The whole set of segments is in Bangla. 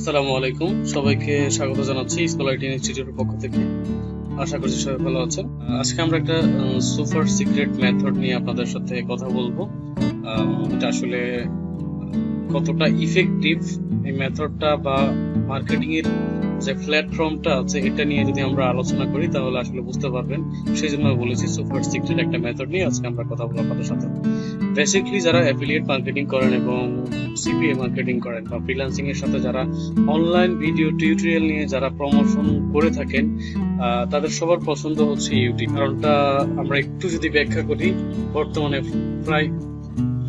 আসসালামু আলাইকুম, সবাইকে স্বাগত জানাচ্ছি স্কলার ইনস্টিটিউটের পক্ষ থেকে। আশা করছি সবাই ভালো আছেন। আজকে আমরা একটা সুপার সিক্রেট মেথড নিয়ে আপনাদের সাথে কথা বলবো। এটা আসলে কতটা ইফেক্টিভ এই মেথডটা বা মার্কেটিং এর যে প্ল্যাটফর্মটা আছে এটা নিয়ে যদি আমরা আলোচনা করি তাহলে আসলে বুঝতে পারবেন। সেই জন্য বলেছি সুপার সিক্রেট একটা মেথড নিয়ে আজকে আমরা কথা বলবো আপনাদের সাথে। বেসিক্যালি যারা অ্যাফিলিয়েট মার্কেটিং করেন এবং সিপিএ মার্কেটিং করেন বা ফ্রিল্যান্সিং এর সাথে যারা অনলাইন ভিডিও টিউটোরিয়াল নিয়ে যারা প্রমোশন করে থাকেন, তাদের সবার পছন্দ হচ্ছে ইউটিউব। কারণটা আমরা একটু যদি ব্যাখ্যা করি, বর্তমানে প্রায়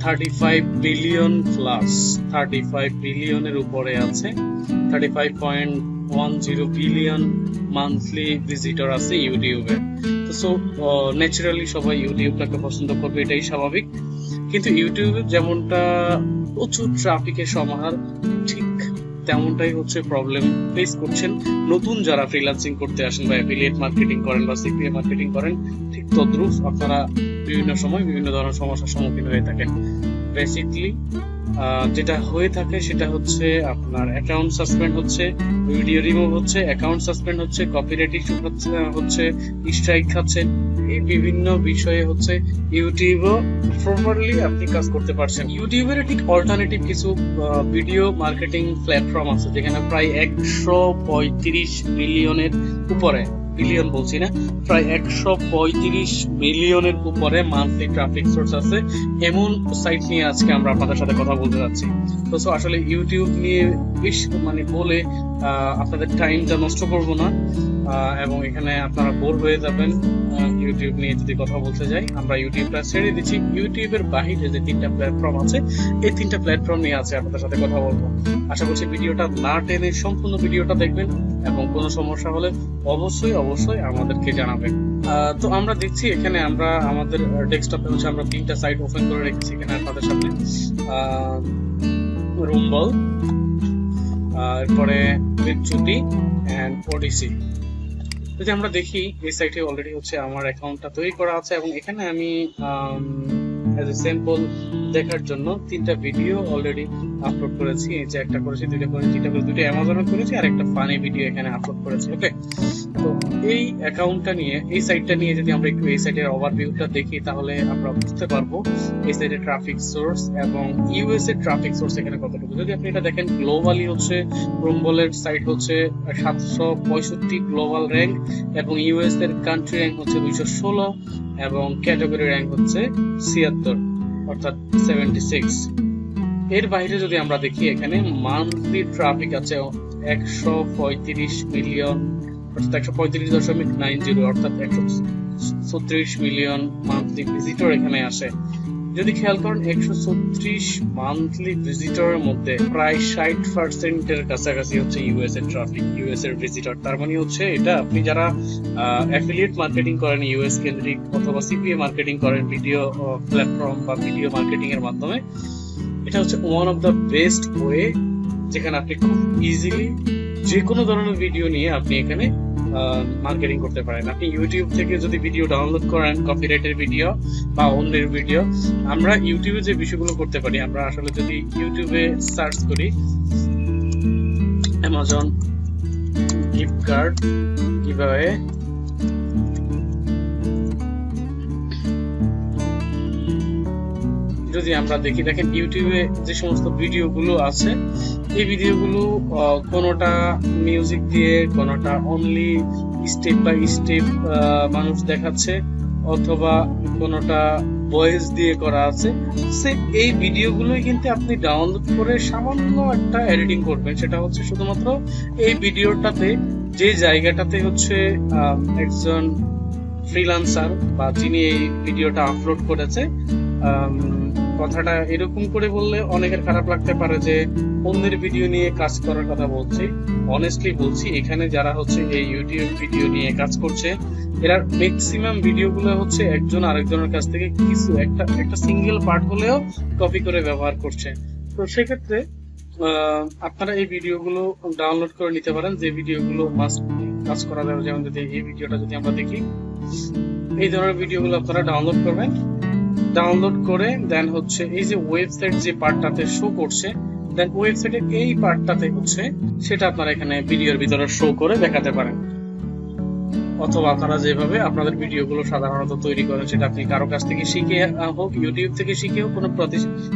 35 বিলিয়ন প্লাস 35 বিলিয়নের উপরে আছে, 35.10 বিলিয়ন মান্থলি ভিজিটর আছে ইউটিউবে। তো সো ন্যাচারালি সবাই ইউটিউবটাকে পছন্দ করবে, এটাই স্বাভাবিক। কিন্তু ইউটিউবে যেমনটা প্রচুর ট্রাফিকের সমাহার, ঠিক তেমনটাই হচ্ছে প্রবলেম ফেস করছেন নতুন যারা ফ্রিল্যান্সিং করতে আসেন বা অ্যাফিলিয়েট মার্কেটিং করেন বা সিপিএ মার্কেটিং করেন। ঠিক তদ্রুপ আপনারা বিভিন্ন সময় বিভিন্ন ধরনের সমস্যার সম্মুখীন হয়ে থাকেন। বেসিক্যালি যেটা হয়ে থাকে সেটা হচ্ছে আপনার অ্যাকাউন্ট সাসপেন্ড হচ্ছে, ভিডিও রিমুভ হচ্ছে, অ্যাকাউন্ট সাসপেন্ড হচ্ছে, কপিরাইট ইস্যু হচ্ছে, স্ট্রাইক খাচ্ছেন। এই বিভিন্ন বিষয়ে হচ্ছে ইউটিউবও প্রপারলি আপনি কাজ করতে পারছেন। ইউটিউবের ঠিক অল্টারনেটিভ কিছু ভিডিও মার্কেটিং প্ল্যাটফর্ম আছে যেখানে প্রায় 135 মিলিয়নের উপরে, বিলিয়ন বলছি না, প্রায় 135 মিলিয়নের উপরে মান্থলি ট্রাফিক সোর্স আছে। এমন সাইট নিয়ে আজকে আমরা আপনাদের সাথে কথা বলতে যাচ্ছি। তো আসলে ইউটিউব নিয়ে বেশ বলে আপনাদের টাইমটা নষ্ট করব না এবং এখানে আপনারা বোর হয়ে যাবেন ইউটিউব নিয়ে যদি কথা বলতে যাই। আমরা ইউটিউবটা ছেড়ে দিচ্ছি। ইউটিউবের বাহিরে যে 3টা প্ল্যাটফর্ম আছে, এই 3টা প্ল্যাটফর্ম নিয়ে আছে আপনাদের সাথে কথা বলবো। আশা করছি ভিডিওটা না টেনে সম্পূর্ণ ভিডিওটা দেখবেন এবং কোনো সমস্যা হলে অবশ্যই আমাদেরকে জানাবেন। তো আমরা দেখছি এখানে আমরা আমাদের ডেস্কটপে হচ্ছে আমরা 3টা সাইট ওপেন করে রেখেছি এখানে আপনাদের সামনে। রুম্বল, এরপরে বিচ্যুতি এন্ড ওডিসি। যদি আমরা দেখি এই সাইটে অলরেডি হচ্ছে আমার অ্যাকাউন্টটা তৈরি করা আছে এবং এখানে আমি অ্যাজ এ স্যাম্পল দেখার জন্য 3টা ভিডিও অলরেডি আপলোড করেছি। এই যে একটা করেছি, 2টা করেছি, 3টা করে 2টা অ্যামাজনে করেছি আর একটা ফানি ভিডিও এখানে আপলোড করেছি। ওকে, তো এই অ্যাকাউন্টটা নিয়ে, এই সাইটটা নিয়ে যদি আমরা একটু এই সাইটের ওভারভিউটা দেখি তাহলে আমরা বুঝতে পারবো এই সাইটের ট্রাফিক সোর্স এবং ইউএস এর ট্রাফিক সোর্স এখানে কতটুকু। যদি আপনি এটা দেখেন, গ্লোবালি হচ্ছে রুম্বলের সাইট হচ্ছে 765 গ্লোবাল র্যাঙ্ক এবং ইউএস এর কান্ট্রি র্যাঙ্ক হচ্ছে 216 এবং ক্যাটাগরি র্যাঙ্ক হচ্ছে 76 অর্থাৎ 76। এর বাইরে যদি আমরা দেখি এখানে মান্থলি ট্রাফিক আছে 135 মিলিয়ন অর্থাৎ 135.90 অর্থাৎ 136 মিলিয়ন মান্থলি ভিজিটর এখানে আসে। যদি খেয়াল করেন 136 মান্থলি ভিজিটরের মধ্যে প্রায় 60% এর কাছাকাছি হচ্ছে ইউএস এর ট্রাফিক, ইউএস এর ভিজিটর। তার মানে হচ্ছে এটা আপনি যারা অ্যাফিলিয়েট মার্কেটিং করেন ইউএস কেন্দ্রিক অথবা সিপিএ মার্কেটিং করেন ভিডিও প্ল্যাটফর্ম বা ভিডিও মার্কেটিং এর মাধ্যমে, এটা হচ্ছে one of the best way যেখানে আপনি খুব ইজিলি যে কোনো ধরনের ভিডিও নিয়ে আপনি এখানে মার্কেটিং করতে পারেন। আপনি ইউটিউব থেকে যদি ভিডিও ডাউনলোড করেন, কপিরাইটের ভিডিও বা অন্যের ভিডিও, আমরা ইউটিউবে যে বিষয়গুলো করতে পারি, আমরা আসলে যদি ইউটিউবে সার্চ করি অ্যামাজন গিফট কার্ড গিভঅ্যাওয়ে, যদি আমরা দেখি, দেখেন ইউটিউবে যে সমস্ত ভিডিওগুলো আছে এই ভিডিওগুলো কোনোটা মিউজিক দিয়ে, কোনোটা অনলি স্টেপ বাই স্টেপ মানুষ দেখাচ্ছে, অথবা কোনোটা ভয়েস দিয়ে করা আছে। এই ভিডিওগুলোই কিন্তু আপনি ডাউনলোড করে সামান্য একটা এডিটিং করবেন, সেটা হচ্ছে শুধুমাত্র এই ভিডিওটাতে যে জায়গাটাতে হচ্ছে একজন ফ্রিল্যান্সার বা যিনি এই ভিডিওটা আপলোড করেছে, কথাটা এরকম করে বললে অনেকের খারাপ লাগতে পারে যে অন্যের ভিডিও নিয়ে কাজ করার কথা বলছি। অনেস্টলি বলছি, এখানে যারা হচ্ছে এই ইউটিউব ভিডিও নিয়ে কাজ করছে এরা ম্যাক্সিমাম ভিডিওগুলো হচ্ছে একজন আরেকজনের কাছ থেকে কিছু একটা সিঙ্গেল পার্ট হলেও কপি করে ব্যবহার করছে। তো সেক্ষেত্রে আপনারা এই ভিডিওগুলো ডাউনলোড করে নিতে পারেন, যে ভিডিওগুলো মাস্ট কাজ করা যাবে। যেমন যদি এই ভিডিওটা যদি আমরা দেখি, এই ধরনের ভিডিওগুলো আপনারা ডাউনলোড করবেন। ডাউনলোড করে দেন হচ্ছে এই যে ওয়েবসাইট যে পার্টটাতে শো করছে দেন ওয়েবসাইটের এই পার্টটাতে হচ্ছে সেটা আপনারা এখানে ভিডিওর ভিতরে শো করে দেখাতে পারেন, অথবা আপনারা যেভাবে আপনাদের ভিডিওগুলো সাধারণত তৈরি করেন সেটা আপনি কারো কাছ থেকে শিখে হোক, ইউটিউব থেকে শিখে হোক, কোনো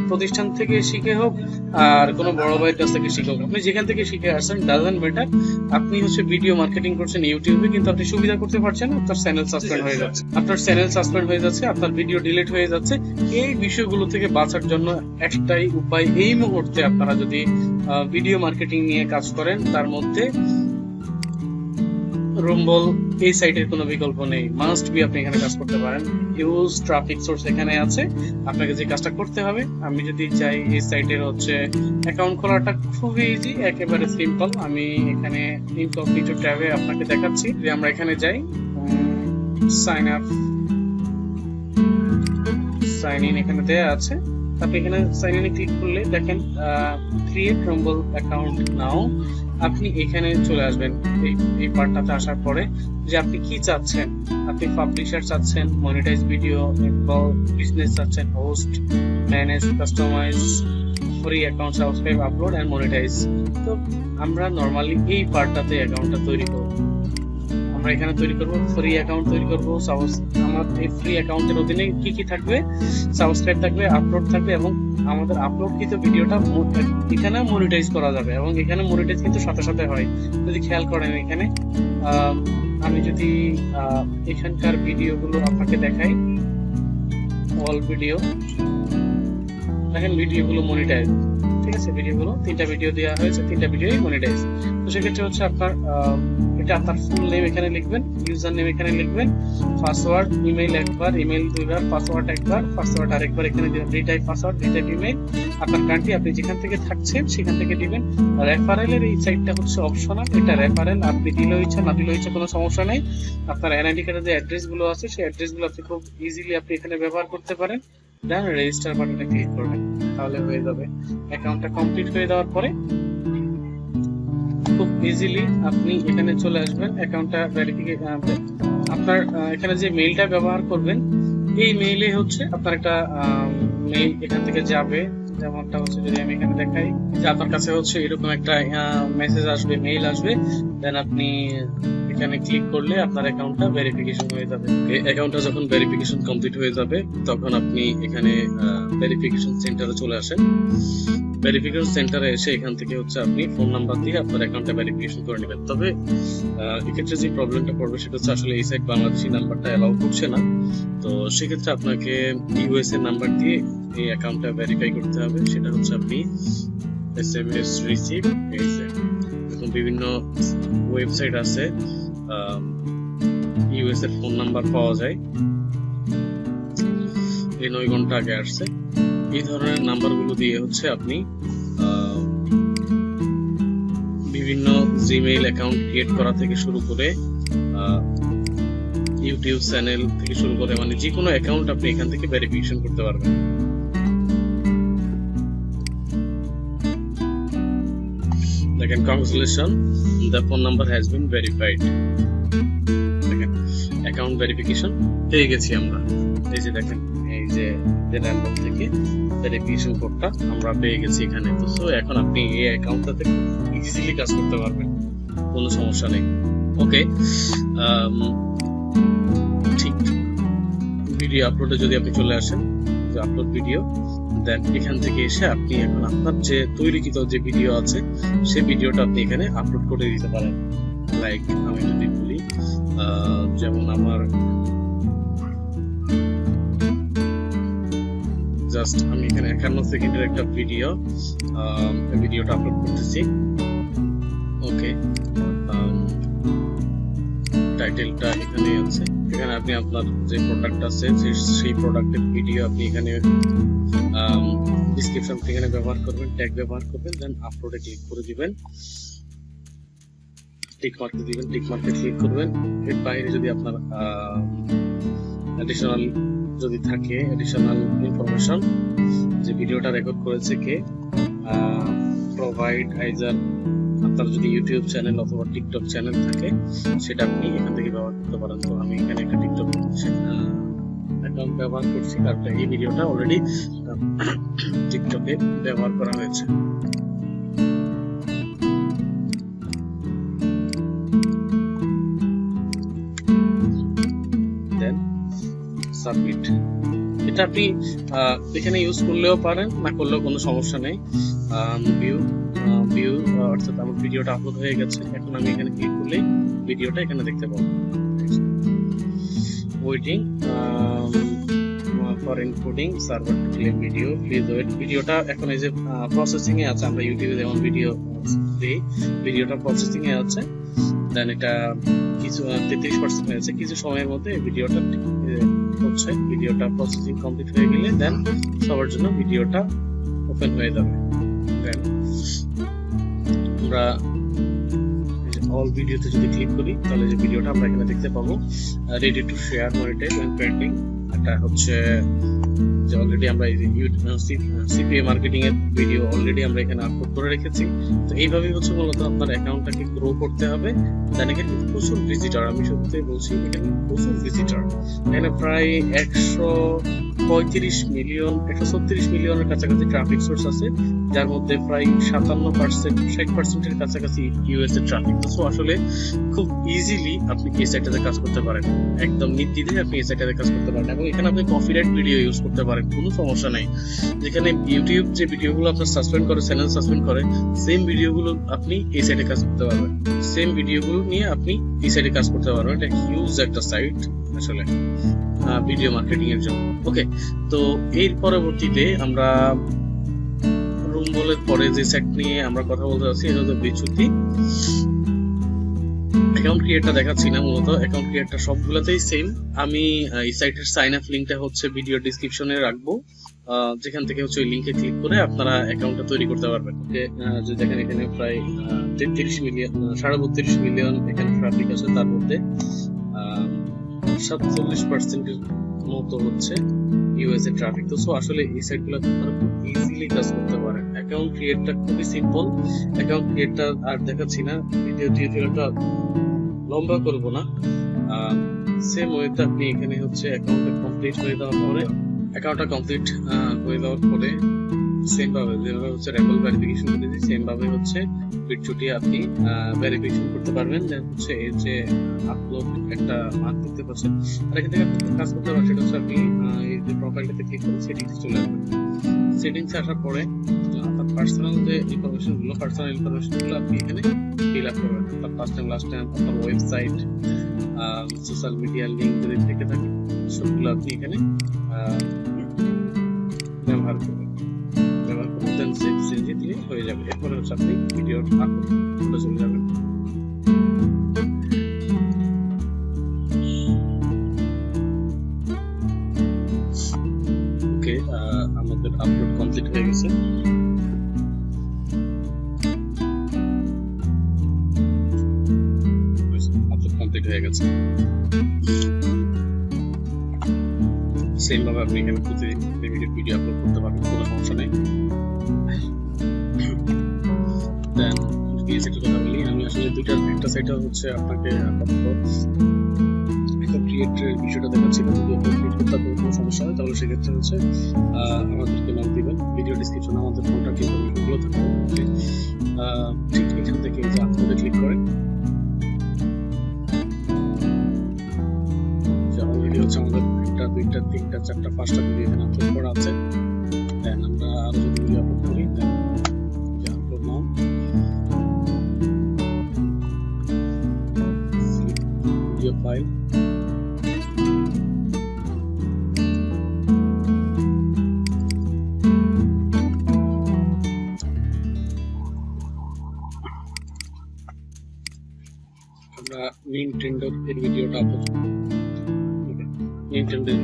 প্রতিষ্ঠান থেকে শিখে হোক, আর কোনো বড় ভাইয়ের কাছ থেকে শিখে হোক, আপনি যেখান থেকে শিখে আসছেন ডাজন্ট ম্যাটার। আপনি হচ্ছে ভিডিও মার্কেটিং করছেন ইউটিউবে, কিন্তু আপনি সুবিধা করতে পারছেন আপনার চ্যানেল সাসপেন্ড হয়ে যাচ্ছে, আপনার ভিডিও ডিলিট হয়ে যাচ্ছে। এই বিষয়গুলো থেকে বাঁচার জন্য একটাই উপায়, এই মুহূর্তে আপনারা যদি ভিডিও মার্কেটিং নিয়ে কাজ করেন, তার মধ্যে রুম্বল এই সাইটের কোনো বিকল্প নেই, মাস্ট বি আপনি এখানে কাজ করতে পারেন। হিউজ ট্রাফিক সোর্স এখানে আছে, আপনাকে যে কাজটা করতে হবে, আমি যদি চাই এই সাইটের হচ্ছে অ্যাকাউন্ট খোলাটা খুবই ইজি, একেবারে সিম্পল। আমি এখানে ইনকগনিটো ট্যাবে আপনাকে দেখাচ্ছি। যে আমরা এখানে যাই, সাইন আপ, সাইন ইন এখানে দেয়া আছে। আপনি এখানে সাইন ইনে ক্লিক করলে দেখেন ক্রিয়েট রুম্বল অ্যাকাউন্ট নাও। আপনি এখানে চলে আসবেন এই পার্টটাতে আসার পরে যে আপনি কি চাচ্ছেন, আপনি পাবলিশার চাচ্ছেন, মনিটাইজ ভিডিও, বিজনেস চাচ্ছেন, host, manage, customize, free account, subscribe, upload and monetize. তো আমরা নরমালি এই পার্টটাতে অ্যাকাউন্টটা তৈরি করব। আমরা এখানে তৈরি করব ফ্রি অ্যাকাউন্ট তৈরি করব। আমার এই ফ্রি অ্যাকাউন্টের অধীনে কি কি থাকবে, সাবস্ক্রাইব থাকবে, আপলোড থাকবে, এবং আমাদের আপলোডকৃত ভিডিওটা এখানে মনিটাইজ করা যাবে, এবং এখানে মনিটাইজ কিন্তু সাথে সাথে হয়। যদি খেয়াল করেন এখানে আমি যদি এখানকার ভিডিওগুলো আপনাকে দেখাই, অল ভিডিও দেখেন, ভিডিওগুলো মনিটাইজ, ঠিক আছে? ভিডিওগুলো 3টা ভিডিও দেওয়া হয়েছে, 3টা ভিডিওই মনিটাইজ। তো সেক্ষেত্রে হচ্ছে আপনার এটা আপনার ফুল নেম এখানে লিখবেন, ইউজার নেম এখানে লিখবেন, পাসওয়ার্ড, ইমেইল একবার, ইমেইল 2বার, পাসওয়ার্ড একবার, পাসওয়ার্ড আরেকবার এখানে দিবেন, রিটাইপ পাসওয়ার্ড, রিটাইপ ইমেইল, আপনার কান্ট্রি আপনি যেখান থেকে থাকছেন সেখান থেকে দিবেন। রেফারেলের এই সাইটটা হচ্ছে অপশনাল, এটা রেফারেল আপনি দিলেও ইচ্ছা না দিলেও ইচ্ছা, কোনো সমস্যা নাই। আপনার এনআইডি কার্ডের যে অ্যাড্রেস গুলো আছে সেই অ্যাড্রেস গুলো আপনি খুব ইজিলি আপনি এখানে ব্যবহার করতে পারেন। দেন রেজিস্টার বাটনে ক্লিক করবেন, তাহলে হয়ে যাবে। অ্যাকাউন্টটা কমপ্লিট হয়ে যাওয়ার পরে খুব ইজিলি আপনি এখানে চলে আসবেন। অ্যাকাউন্টটা ভেরিফিকেশন, আপনার এখানে যে মেইলটা ব্যবহার করবেন, এই মেইলে হচ্ছে আপনার একটা মেইল এখান থেকে যাবে। যেমনটা হচ্ছে যদি আমি এখানে দেখাই যে আপনার কাছে হচ্ছে এরকম একটা মেসেজ আসবে, মেইল আসবে, দেন আপনি এখানে ক্লিক করলে আপনার অ্যাকাউন্টটা ভেরিফিকেশন হয়ে যাবে। অ্যাকাউন্টটা যখন ভেরিফিকেশন কমপ্লিট হয়ে যাবে, তখন আপনি এখানে ভেরিফিকেশন সেন্টারে চলে আসেন। ভেরিফিকেশন সেন্টারে এসে এখান থেকে হচ্ছে আপনি ফোন নাম্বার দিয়ে আপনার অ্যাকাউন্টটা ভেরিফিকেশন করে নেবেন। তবে এক্ষেত্রে যে প্রবলেমটা পড়বে সেটা হচ্ছে আসলে এই সাইট বাংলাদেশি নাম্বারটা অ্যালাউ করছে না। তো সেক্ষেত্রে আপনাকে ইউএস এর নাম্বার দিয়ে এই অ্যাকাউন্টটা ভেরিফাই করতে হবে। সেটা হচ্ছে আপনি এসএমএস রিসিভ, এরকম বিভিন্ন ওয়েবসাইট আছে, ইউএস এর ফোন নাম্বার পাওয়া যায়, এই 9 ঘন্টা আগে আসছে। এই ধরনের নাম্বারগুলো দিয়ে হচ্ছে আপনি বিভিন্ন জিমেইল অ্যাকাউন্ট ক্রিয়েট করা থেকে শুরু করে ইউটিউব চ্যানেল থেকে শুরু করে মানে যে কোনো অ্যাকাউন্ট আপনি এখান থেকে ভেরিফিকেশন করতে পারবেন। দেখেন, congratulation, the phone number has been verified. দেখেন, অ্যাকাউন্ট ভেরিফিকেশন পেয়ে গেছি আমরা। এই যে দেখেন, এই যে র্যান্ডম থেকে ভেরিফিকেশন কোডটা আমরা পেয়ে গেছি এখানে। তো সো এখন আপনি এই অ্যাকাউন্টটাতে ইজিলি কাজ করতে পারবেন, কোনো সমস্যা নেই। ওকে, ঠিক ভিডিও আপলোডে যদি আপনি চলে আসেন, যে আপলোড ভিডিও, দেন এখান থেকে এসে আপনি এখন আপনার যে তৈরিকৃত যে ভিডিও আছে সেই ভিডিওটা আপনি এখানে আপলোড করে দিতে পারেন। লাইক আমি যদি বলি, যেমন আমার জাস্ট আমি এখানে 51 সেকেন্ডের একটা ভিডিওটা আপলোড করতেছি। ওকে, টাইটেলটা এখানে আছে, এখানে আপনি আপনার যে প্রোডাক্ট আছে সেই প্রোডাক্টের ভিডিও আপনি এখানে ডেসক্রিপশন এখানে ব্যবহার করবেন, ট্যাগ ব্যবহার করবেন, দেন আপলোডে ক্লিক করে দিবেন, টিক মার্কে দিবেন, টিক মার্কে ক্লিক করবেন। এর বাইরে যদি আপনার অ্যাডিশনাল যদি থাকে, অ্যাডিশনাল ইনফরমেশন, যে ভিডিওটা রেকর্ড করেছে কে, প্রোভাইড আইজার, আপনার যদি ইউটিউব চ্যানেল অথবা টিকটক চ্যানেল থাকে সেটা আপনি এখান থেকে ব্যবহার করতে পারেন। তো আমি এখানে একটা টিকটক অ্যাকাউন্ট ব্যবহার করছি, কারণ এই ভিডিওটা অলরেডি টিকটকে ব্যবহার করা হয়েছে। দেন সাবমিট। এটা আপনি এখানে ইউজ করলেও পারেন, না করলেও কোনো সমস্যা নেই। ভিউ অর্থাৎ আমার ভিডিওটা আপলোড হয়ে গেছে, এখন আমি এখানে ক্লিক করলে ভিডিওটা এখানে দেখতে পাবো। Waiting for encoding server to claim video, please wait. ভিডিওটা এখন এই যে প্রসেসিং এ আছে, আমরা ইউটিউবে যেমন ভিডিও দিই, ভিডিওটা প্রসেসিং এ আছে। দেন এটা কিছু 33% হয়েছে, কিছু সময়ের মধ্যে ভিডিওটা হচ্ছে। ভিডিওটা প্রসেসিং কমপ্লিট হয়ে গেলে দেন সবার জন্য ভিডিওটা ওপেন হয়ে যাবে। দেন আমরা অল ভিডিওতে যদি ক্লিক করি তাহলে যে ভিডিওটা আমরা এখানে দেখতে পাবো, ready to share, monetize and pending. এটা হচ্ছে যে অলরেডি আমরা এই সিপিএ মার্কেটিং এর ভিডিও অলরেডি আমরা এখানে আপলোড করে রেখেছি। তো এইভাবেই হচ্ছে মূলত আপনার অ্যাকাউন্টটাকে গ্রো করতে হবে। দেন এখানে কিন্তু প্রচুর ভিজিটর, আমি শুরুতেই বলছি এখানে প্রচুর ভিজিটর, এখানে প্রায় 135 মিলিয়ন 136 মিলিয়নের কাছাকাছি ট্রাফিক সোর্স আছে, যার মধ্যে প্রায় 60% এর কাছাকাছি ইউএস এর ট্রাফিক। তো আসলে খুব ইজিলি আপনি এই সাইটটাতে কাজ করতে পারেন, একদম নির্দ্বিধায় আপনি এই সাইটটাতে কাজ করতে পারেন। এবং এখানে আপনি কপিরাইট ভিডিও ইউজ করতে পারেন, কোনো সমস্যা নেই। যেখানে ইউটিউব যে ভিডিওগুলো আপনার সাসপেন্ড করে, চ্যানেল সাসপেন্ড করে, সেম ভিডিওগুলো আপনি এই সাইটে কাজ করতে পারবেন, সেম ভিডিওগুলো নিয়ে আপনি এই সাইটে কাজ করতে পারবেন। এটা হিউজ একটা সাইট আসলে ভিডিও মার্কেটিং এর জন্য। ওকে, তো এর পরবর্তীতে আমরা রুম বলের পরে যে সাইট নিয়ে আমরা কথা বলতে যাচ্ছি, এটা হচ্ছে বিচ্যুতি। অ্যাকাউন্ট ক্রিয়েটটা দেখাচ্ছি না, মূলত অ্যাকাউন্ট ক্রিয়েটটা সবগুলোতেই সেম। আমি এই সাইটের সাইন আপ লিংকটা হচ্ছে ভিডিও ডেসক্রিপশনে রাখবো, যেখান থেকে হচ্ছে ওই লিংকে ক্লিক করে আপনারা অ্যাকাউন্টটা তৈরি করতে পারবেন। ওকে, যে দেখেন এখানে প্রায় 33 মিলিয়ন 32.5 মিলিয়ন এখানে ট্রাফিক আছে, তার মধ্যে 47% মতো হচ্ছে ইউএস এর ট্রাফিক। তো আসলে এই সাইটগুলো আপনারা খুব ইজিলি কাজ করতে পারেন। অ্যাকাউন্ট ক্রিয়েটটা খুবই সিম্পল। অ্যাকাউন্ট ক্রিয়েটটা আর দেখাচ্ছি না, ভিডিও টিউটোরিয়ালটা লম্বা করব না। সেম ওয়েতে আপনি এখানে হচ্ছে অ্যাকাউন্টটা কমপ্লিট হয়ে যাওয়ার পরে সেম ভাবে যেভাবে হচ্ছে রেকল ভেরিফিকেশন করেছি, সেম ভাবে হচ্ছে বিটচুটি আপনি ভেরিফিকেশন করতে পারবেন। দেন হচ্ছে এই যে আপলোড একটা মার্ক দেখতে পাচ্ছেন, আর এখান থেকে আপনি কাজ করতে পারবেন। সেটা হচ্ছে আপনি এই যে প্রোফাইলটাতে ক্লিক করে সেটিংস চলে আসবেন। সেটিংস আসার পরে আপনার পার্সোনাল যে ইনফরমেশনগুলো আপনি এখানে ফিল আপ করবেন। আপনার ফার্স্ট টাইম, লাস্ট টাইম, আপনার ওয়েবসাইট, সোশ্যাল মিডিয়া লিঙ্ক যদি থেকে থাকে, সবগুলো আপনি এখানে ব্যবহার করবেন। দেন সেভ চেঞ্জে দিয়ে হয়ে যাবে। এরপরে হচ্ছে আপনি ভিডিও আপলোড করে চলে যাবেন। ওকে, আমাদের আপলোড কমপ্লিট হয়ে গেছে। আপলোড কমপ্লিট হয়ে গেছে। সেম ভাবে আপনি এখানে প্রতিদিন ভিডিও আপলোড করতে পারবেন, কোনো সমস্যা নেই। দেন এই সাইটের কথা বলি, আমি আসলে একটা সাইটে হচ্ছে আপনাকে একটা ক্রিয়েটের বিষয়টা দেখাচ্ছি। যদি আপনি ক্রিয়েট করতে আপনার কোনো সমস্যা হয় তাহলে সেক্ষেত্রে হচ্ছে আমাদেরকে নাম দিবেন। ভিডিও ডিসক্রিপশনে আমাদের কন্ট্যাক্ট ইনফরমেশনগুলো থাকবে। ঠিক এখান থেকে যে আপলোডে ক্লিক করেন, অলরেডি হচ্ছে আমাদের 1, 2, 3, 4, 5টা ভিডিও এখানে আপলোড করা আছে। দেন আমরা আরো যদি ভিডিও আপলোড করি, দেন আপলোড নাও, ভিডিও ফাইল, আমরা নিনটেন্ডো এর ভিডিওটা আপলোড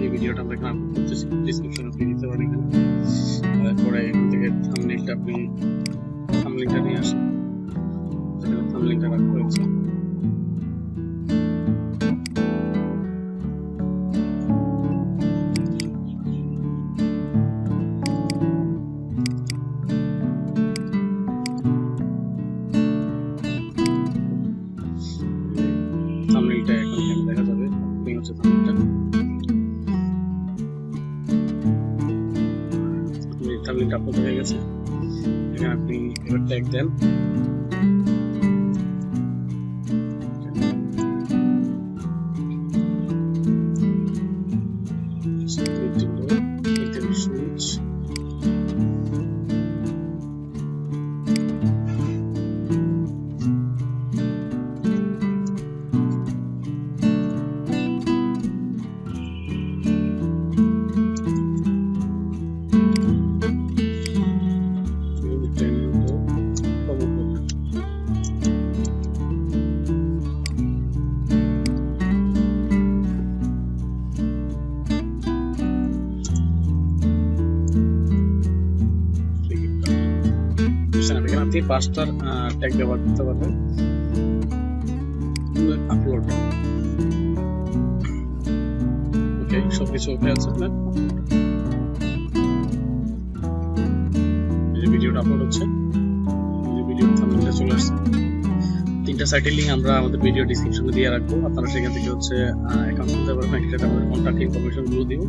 এই ভিডিওটা আমরা এখানে আপলোড করতেছি। ডেসক্রিপশনে আপনি দিতে পারেন। তারপরে এখান থেকে থাম্বনেইলটা আপনি থাম্বনেইলটা নিয়ে আসেন, যেখানে থাম্বনেইলটা রাখা হয়েছে। থাম্বনেইলটা এখন এখানে দেখা যাবে। আপনি হচ্ছে থাম্বনেইলটা গেছে। এখানে আপনি এবার ট্যাগ দেন, আপনি 5টার ট্যাগ ব্যবহার করতে পারবেন। আপলোড, ওকে, সবকিছু ওকে আছে। ভিডিওটা আপলোড হচ্ছে, ভিডিও থাম্বনেইলে চলে আসছে। 3টা সাইটের লিংক আমরা আমাদের ভিডিও ডেসক্রিপশনে দিয়ে রাখবো, আপনারা সেখান থেকে হচ্ছে অ্যাকাউন্ট খুলতে পারবেন। এটাতে আমাদের কন্ট্যাক্ট ইনফরমেশন গুলো দিব।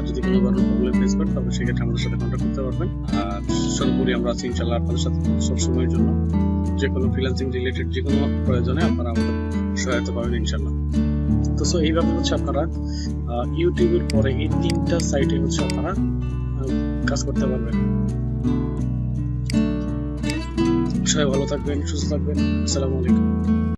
যদি কোনো ধরনের প্রবলেম ফেস করেন তবে সেক্ষেত্রে আমাদের সাথে কন্ট্যাক্ট করতে পারবেন। আর সর্বোপরি আমরা আছি ইনশাআল্লাহ আপনাদের সাথে সবসময়ের জন্য। যে কোনো ফ্রিল্যান্সিং রিলেটেড যে কোনো প্রয়োজনে আপনারা আমাদের সহায়তা পাবেন ইনশাআল্লাহ। তো সো এইভাবে হচ্ছে আপনারা ইউটিউবের পরে এই 3টা সাইটে হচ্ছে আপনারা কাজ করতে পারবেন। সবাই ভালো থাকবেন, সুস্থ থাকবেন। আসসালামু আলাইকুম।